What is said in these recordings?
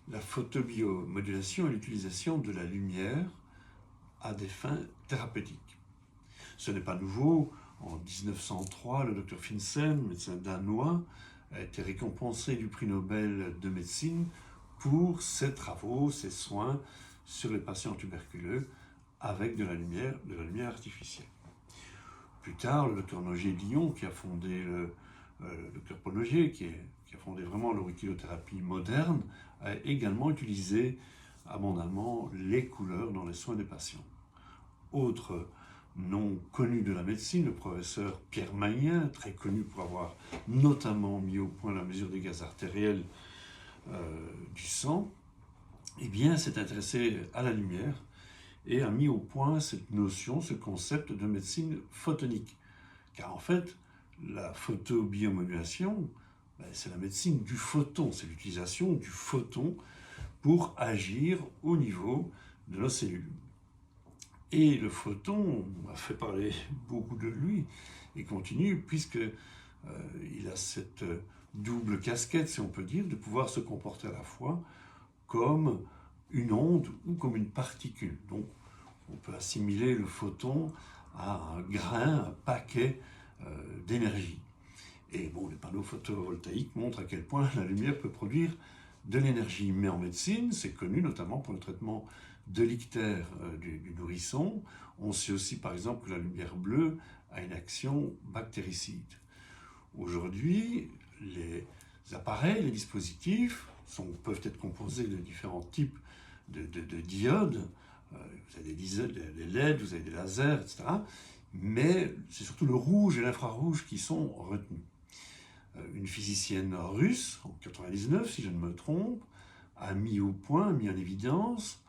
la photobiomodulation est l'utilisation de la lumière à des fins thérapeutiques. Ce n'est pas nouveau. En 1903, le docteur Finsen, médecin danois, a été récompensé du prix Nobel de médecine pour ses travaux, ses soins sur les patients tuberculeux avec de la lumière artificielle. Plus tard, le docteur Nogier-Lyon, qui a fondé le docteur Paul Nogier, qui a fondé vraiment l'auriculothérapie moderne, a également utilisé abondamment les couleurs dans les soins des patients. Autre nom connu de la médecine, le professeur Pierre Magnin, très connu pour avoir notamment mis au point la mesure des gaz artériels du sang, eh bien, s'est intéressé à la lumière et a mis au point cette notion, ce concept de médecine photonique. Car en fait, la photobiomodulation, c'est la médecine du photon, c'est l'utilisation du photon pour agir au niveau de nos cellules. Et le photon a fait parler beaucoup de lui et continue puisqu'il a cette double casquette, si on peut dire, de pouvoir se comporter à la fois comme une onde ou comme une particule. Donc on peut assimiler le photon à un grain, un paquet d'énergie. Et bon, les panneaux photovoltaïques montrent à quel point la lumière peut produire de l'énergie. Mais en médecine, c'est connu notamment pour le traitement de l'ictère du nourrisson. On sait aussi par exemple que la lumière bleue a une action bactéricide. Aujourd'hui, les appareils, les dispositifs peuvent être composés de différents types de diodes. Vous avez des LED, vous avez des lasers, etc. Mais c'est surtout le rouge et l'infrarouge qui sont retenus. Une physicienne russe, en 1999, si je ne me trompe, a mis au point, mis en évidence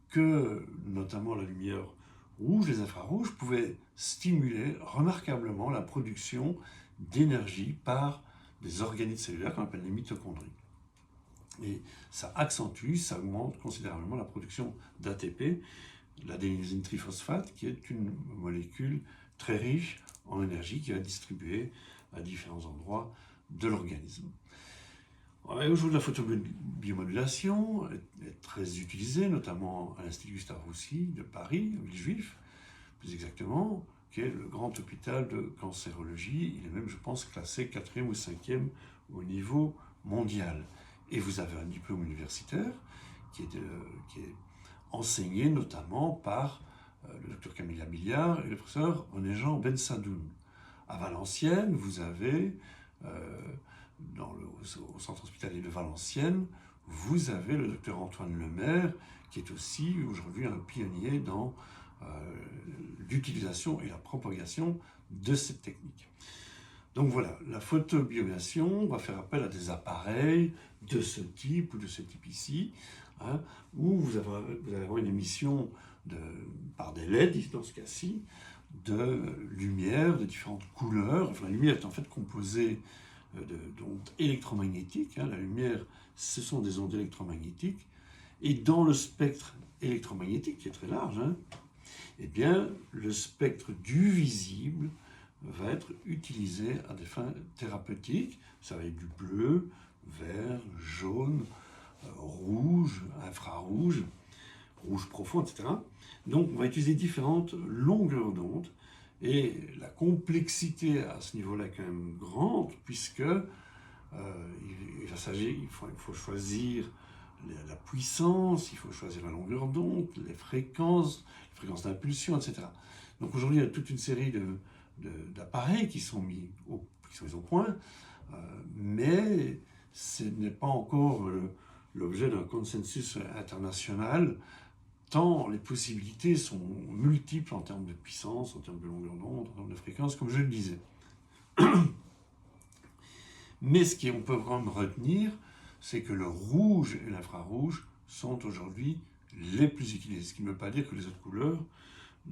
que notamment la lumière rouge, les infrarouges, pouvaient stimuler remarquablement la production d'énergie par des organites cellulaires qu'on appelle les mitochondries. Et ça accentue, ça augmente considérablement la production d'ATP, l'adénosine triphosphate, qui est une molécule très riche en énergie qui va distribuer à différents endroits de l'organisme. Aujourd'hui, la photobiomodulation est très utilisée, notamment à l'Institut Gustave Roussy de Paris, Villejuif, plus exactement, qui est le grand hôpital de cancérologie. Il est même, je pense, classé 4e ou 5e au niveau mondial. Et vous avez un diplôme universitaire qui est enseigné notamment par le docteur Camille Abiliard et le professeur René-Jean Bensadoun. À Valenciennes, vous avez, au centre hospitalier de Valenciennes, vous avez le docteur Antoine Lemaire, qui est aussi aujourd'hui un pionnier dans l'utilisation et la propagation de cette technique. Donc voilà, la photobiomodulation va faire appel à des appareils de ce type ou de ce type ici, hein, où vous allez avoir une émission par des LED, dans ce cas-ci, de lumière de différentes couleurs. Enfin, la lumière est en fait composée d'ondes électromagnétiques. Hein. La lumière, ce sont des ondes électromagnétiques. Et dans le spectre électromagnétique, qui est très large, hein, eh bien, le spectre du visible va être utilisé à des fins thérapeutiques. Ça va être du bleu, vert, jaune, rouge, infrarouge, rouge profond, etc. Donc on va utiliser différentes longueurs d'onde et la complexité à ce niveau-là est quand même grande puisque il faut choisir la puissance, il faut choisir la longueur d'onde, les fréquences d'impulsion, etc. Donc aujourd'hui, il y a toute une série d'appareils qui sont mis au point, mais ce n'est pas encore l'objet d'un consensus international, tant les possibilités sont multiples en termes de puissance, en termes de longueur d'onde, en termes de fréquence, comme je le disais. Mais ce qu'on peut vraiment retenir, c'est que le rouge et l'infrarouge sont aujourd'hui les plus utilisés. Ce qui ne veut pas dire que les autres couleurs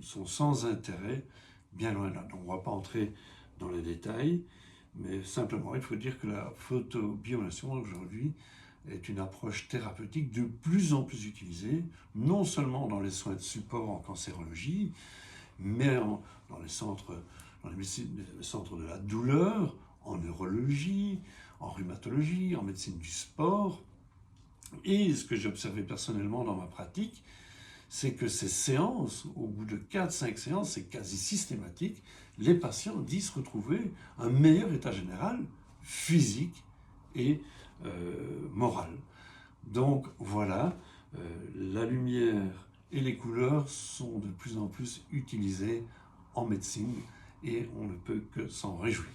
sont sans intérêt, bien loin de là. Donc on ne va pas entrer dans les détails, mais simplement il faut dire que la photobiomodulation aujourd'hui est une approche thérapeutique de plus en plus utilisée, non seulement dans les soins de support en cancérologie, mais dans les centres de la douleur, en neurologie, en rhumatologie, en médecine du sport, Et ce que j'ai observé personnellement dans ma pratique, c'est que ces séances, au bout de 4-5 séances, c'est quasi systématique, les patients disent retrouver un meilleur état général, physique et moral. Donc voilà, la lumière et les couleurs sont de plus en plus utilisées en médecine et on ne peut que s'en réjouir.